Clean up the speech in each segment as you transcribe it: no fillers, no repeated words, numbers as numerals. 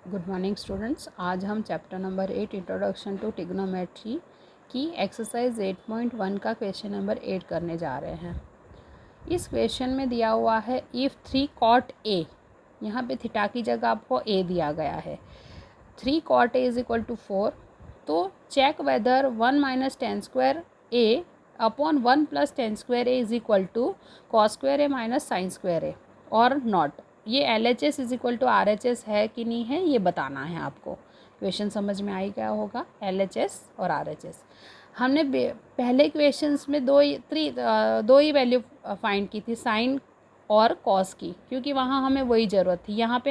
Good morning students. आज हम chapter number 8 introduction to trigonometry की एक्सरसाइज 8.1 का क्वेश्चन नंबर 8 करने जा रहे हैं। इस क्वेश्चन में दिया हुआ है इफ़ 3 cot a, यहाँ पे थीटा की जगह आपको a दिया गया है। 3 cot a is equal to 4, तो check whether 1 minus tan square a upon 1 plus tan square a is equal to cos square a minus sine square a और नॉट। ये LHS is equal to RHS है कि नहीं है, ये बताना है आपको। क्वेश्चन समझ में आई क्या होगा, LHS और RHS। हमने पहले क्वेश्चंस में दो ही वैल्यू फाइंड की थी, साइन और कॉस की, क्योंकि वहाँ हमें वही ज़रूरत थी। यहाँ पे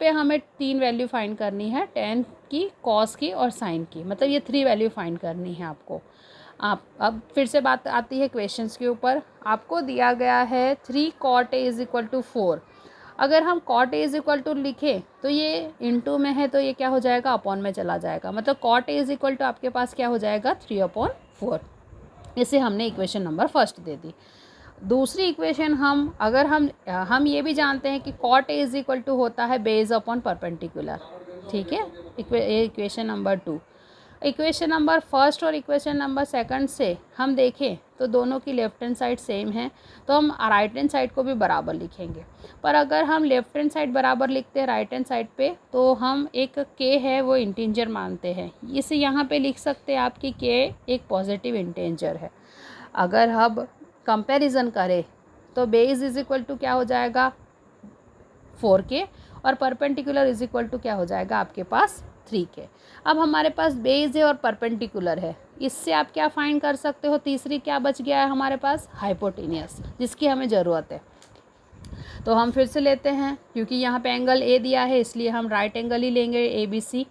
हमें 3 वैल्यू फाइंड करनी है, टेन की, कॉस की और साइन की, मतलब ये 3 वैल्यू फाइंड करनी है आपको। आप अब फिर से बात आती है क्वेश्चंस के ऊपर। आपको दिया गया है 3 cot a is equal to 4। अगर हम cot a is equal to लिखें तो ये इनटू में है, तो ये क्या हो जाएगा, अपॉन में चला जाएगा। मतलब cot a is equal to आपके पास क्या हो जाएगा, 3/4। इसे हमने इक्वेशन नंबर फर्स्ट दे दी। दूसरी इक्वेशन हम ये भी जानते हैं कि cot a is equal to होता है बेस अपॉन परपेंडिकुलर। ठीक है, ये equation number 2। Equation number first और इक्वेशन नंबर सेकंड से हम देखें तो दोनों की लेफ्ट हैंड साइड सेम है, तो हम राइट हैंड साइड को भी बराबर लिखेंगे। पर अगर हम लेफ्ट हैंड साइड बराबर लिखते हैं राइट हैंड साइड पे, तो हम एक k है वो इंटीजर मानते हैं। इसे यहाँ पे लिख सकते हैं आपकी k एक पॉजिटिव इंटीजर है। अगर हम कंपैरिजन करें तो बेस इज इक्वल टू क्या हो जाएगा, 4k, और परपेंडिकुलर इज इक्वल टू क्या हो जाएगा आपके पास, 3k। अब हमारे पास बेस है और परपेंडिकुलर है, इससे आप क्या फाइंड कर सकते हो, तीसरी क्या बच गया है हमारे पास, हाइपोटेनियस, जिसकी हमें ज़रूरत है। तो हम फिर से लेते हैं, क्योंकि यहाँ पे एंगल ए दिया है इसलिए हम राइट एंगल ही लेंगे ABC,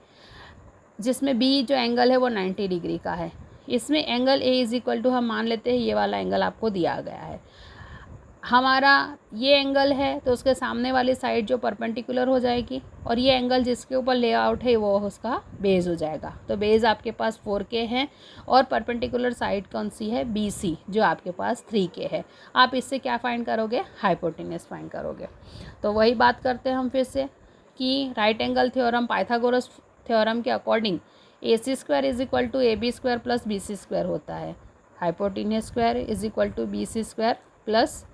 जिसमें बी जो एंगल है वो 90 डिग्री का है। इसमें angle A is equal to हम मान लेते हैं ये वाला एंगल आपको दिया गया है। हमारा ये एंगल है तो उसके सामने वाली साइड जो परपेंडिकुलर हो जाएगी, और ये एंगल जिसके ऊपर लेआउट है वो उसका बेस हो जाएगा। तो बेस आपके पास 4k है और परपेंडिकुलर साइड कौन सी है, BC, जो आपके पास 3k है। आप इससे क्या फाइंड करोगे, हाइपोटेनस फाइंड करोगे। तो वही बात करते हैं हम फिर से कि right angle theorem, Pythagoras theorem के according AC square is equal to AB square plus BC square होता है। Hypotenuse square is equal to BC square plus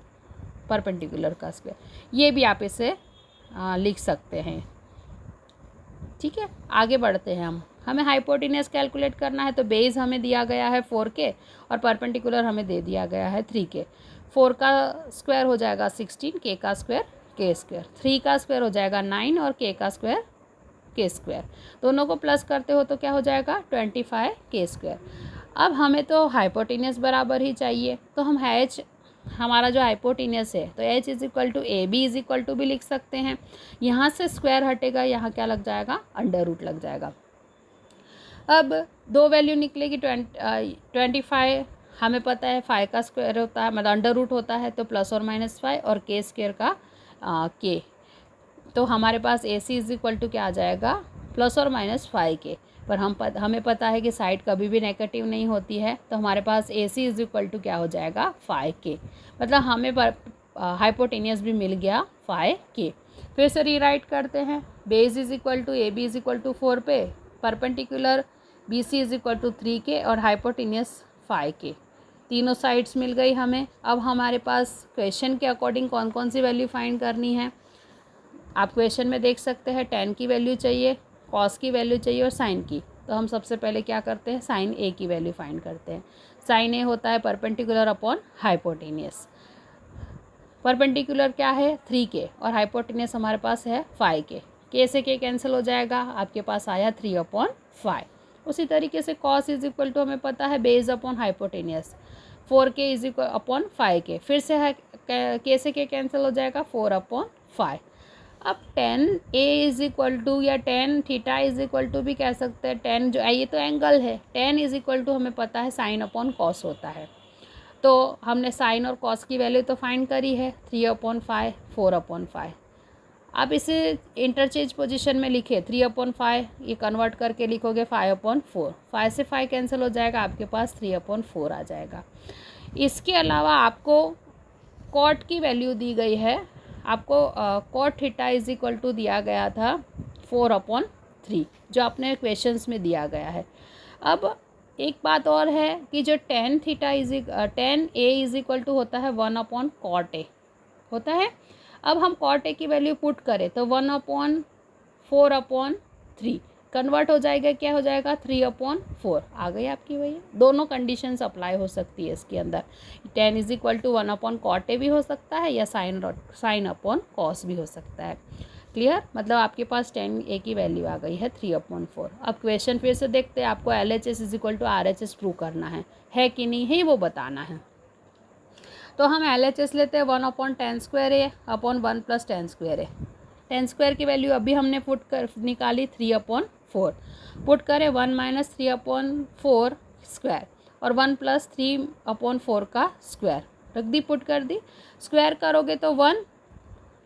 perpendicular का स्क्वायर। ये भी आप इसे लिख सकते हैं। ठीक है, आगे बढ़ते हैं हमें हाइपोटेनस कैलकुलेट करना है। तो बेस हमें दिया गया है 4k और परपेंडिकुलर हमें दे दिया गया है 3k। 4 का स्क्वायर हो जाएगा 16, k का स्क्वायर k स्क्वायर, 3 का स्क्वायर हो जाएगा 9 और k का स्क्वायर k स्क्वायर। दोनों को प्लस करते हो तो क्या हो जाएगा, 25k स्क्वायर। अब हमें तो हाइपोटेनस बराबर ही चाहिए, तो हम हमारा जो हाइपोटेनस है तो h is equal to AB is equal to भी लिख सकते हैं। यहाँ से स्क्वायर हटेगा, यहाँ क्या लग जाएगा, अंडर रूट लग जाएगा। अब दो वैल्यू निकलेगी, 25 हमें पता है 5 का स्क्वायर होता है, मतलब अंडर रूट होता है, तो प्लस और माइनस 5 और k स्क्वायर का k। तो हमारे पास AC इज इक्वल टू क्या आ जाएगा, प्लस और माइनस 5k। पर हमें पता है कि साइड कभी भी नेगेटिव नहीं होती है, तो हमारे पास AC इज इक्वल टू क्या हो जाएगा, 5k। मतलब हमें हाइपोटेनियस भी मिल गया 5k। फिर से रीराइट करते हैं, base is equal to AB is equal to 4 पे, perpendicular BC is equal to 3k और हाइपोटेनियस 5k। तीनों साइड्स मिल गई हमें। अब हमारे पास क्वेश्चन के अकॉर्डिंग कौन कौन सी वैल्यू फाइंड करनी है, आप क्वेश्चन में देख सकते हैं। tan की वैल्यू चाहिए, cos की वैल्यू चाहिए और sin की। तो हम सबसे पहले क्या करते हैं, sin A की वैल्यू फाइंड करते हैं। sin A होता है परपेंडिकुलर अपॉन हाइपोटेनियस। परपेंडिकुलर क्या है, 3k और हाइपोटेनियस हमारे पास है 5k। k से k कैंसिल हो जाएगा, आपके पास आया 3/5। उसी तरीके से cos इज इक्वल टू हमें पता है base upon hypotenuse, 4k is equal upon 5k। फिर से है k से k कैंसिल हो जाएगा, 4/5। अब tan A is equal to या tan theta is equal to भी कह सकते हैं। tan जो ये तो एंगल है, tan इज इक्वल टू हमें पता है साइन अपॉन कॉस होता है। तो हमने साइन और कॉस की वैल्यू तो फाइंड करी है, 3/5, 4/5। आप इसे इंटरचेंज पोजीशन में लिखे, 3/5 ये कन्वर्ट करके लिखोगे 5/4। 5 से 5 कैंसिल हो जाएगा, आपके पास 3/4 आ जाएगा। इसके अलावा आपको कॉट की वैल्यू दी गई है आपको cot theta is equal to दिया गया था 4/3, जो आपने क्वेश्चंस में दिया गया है। अब एक बात और है कि जो tan A is equal to होता है 1/cot A होता है। अब हम cot A की वैल्यू पुट करें तो 1/4/3 कन्वर्ट हो जाएगा, क्या हो जाएगा 3/4 आ गई आपकी भैया। दोनों कंडीशंस अप्लाई हो सकती है इसके अंदर। tan is equal to 1/cot A भी हो सकता है या sin/cos भी हो सकता है। क्लियर, मतलब आपके पास tan A की वैल्यू आ गई है 3/4। अब क्वेश्चन फिर से देखते हैं, आपको LHS is equal to RHS prove करना है कि नहीं है वो बताना है। तो हम LHS लेते हैं 1/tan² A/1 + tan² A। tan² की वैल्यू अभी हमने पुट कर निकाली 3/4, पुट करें 1 - 3/4 स्क्वायर और 1 + 3/4 का स्क्वायर रख दी, पुट कर दी। स्क्वायर करोगे तो 1,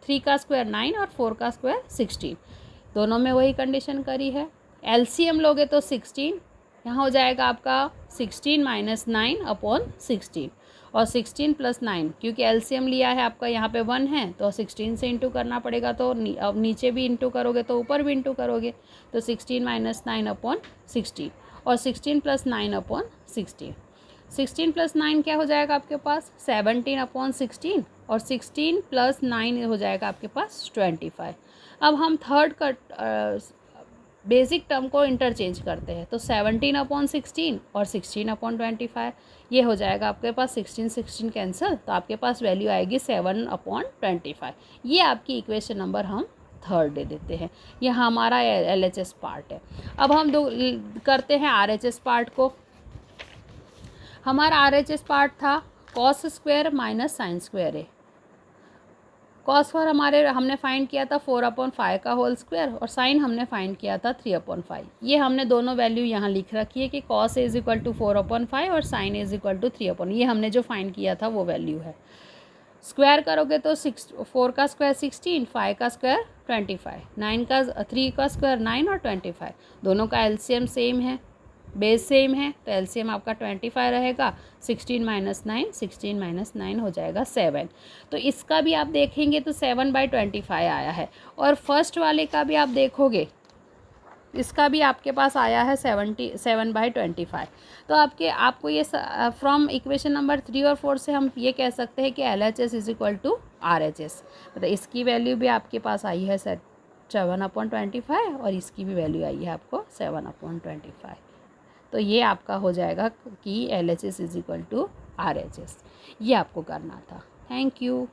3 का स्क्वायर 9 और 4 का स्क्वायर 16, दोनों में वही कंडीशन करी है। LCM लोगे तो 16, यहाँ हो जाएगा आपका 16 - 9/16 और 16 + 9, क्योंकि LCM लिया है आपका, यहाँ पे 1 है तो 16 से इंटू करना पड़ेगा। तो अब नीचे भी इंटू करोगे तो ऊपर भी इंटू करोगे, तो 16 - 9/16 और 16 + 9/16। 16 + 9 क्या हो जाएगा आपके पास 17/16 और 16 + 9 हो जाएगा आपके पास 25। अब हम थर्ड का बेसिक टर्म को इंटरचेंज करते हैं, तो 17/16 और 16/25 ये हो जाएगा आपके पास 16 कैंसिल, तो आपके पास वैल्यू आएगी 7/25। ये आपकी इक्वेशन नंबर हम थर्ड दे देते हैं। यह हमारा LHS पार्ट है। अब हम करते हैं RHS पार्ट को। हमारा RHS पार्ट था cos² - sin² A। cos पर हमने फाइंड किया था 4/5 का होल स्क्वायर और साइन हमने फाइंड किया था 3/5। ये हमने दोनों वैल्यू यहाँ लिख रखी है कि cos A is equal to 4/5 और sine A is equal to 3/, ये हमने जो फाइंड किया था वो वैल्यू है। स्क्वायर करोगे तो 4 का स्क्वायर 16, 5 का स्क्वायर 25, 3 का स्क्वायर 9 और 25, दोनों का LCM सेम है, बेस सेम है, तो LCM आपका 25 रहेगा। 16 - 9, 16 - 9 हो जाएगा 7। तो इसका भी आप देखेंगे तो 7/25 आया है, और फर्स्ट वाले का भी आप देखोगे इसका भी आपके पास आया है 7/25। तो आपको ये फ्रॉम इक्वेशन नंबर 3 और 4 से हम ये कह सकते हैं कि LHS is equal to RHS। मतलब इसकी वैल्यू भी आपके पास आई है 7/25 और इसकी भी वैल्यू आई है आपको 7/25। तो ये आपका हो जाएगा कि LHS is equal to RHS। ये आपको करना था। Thank you.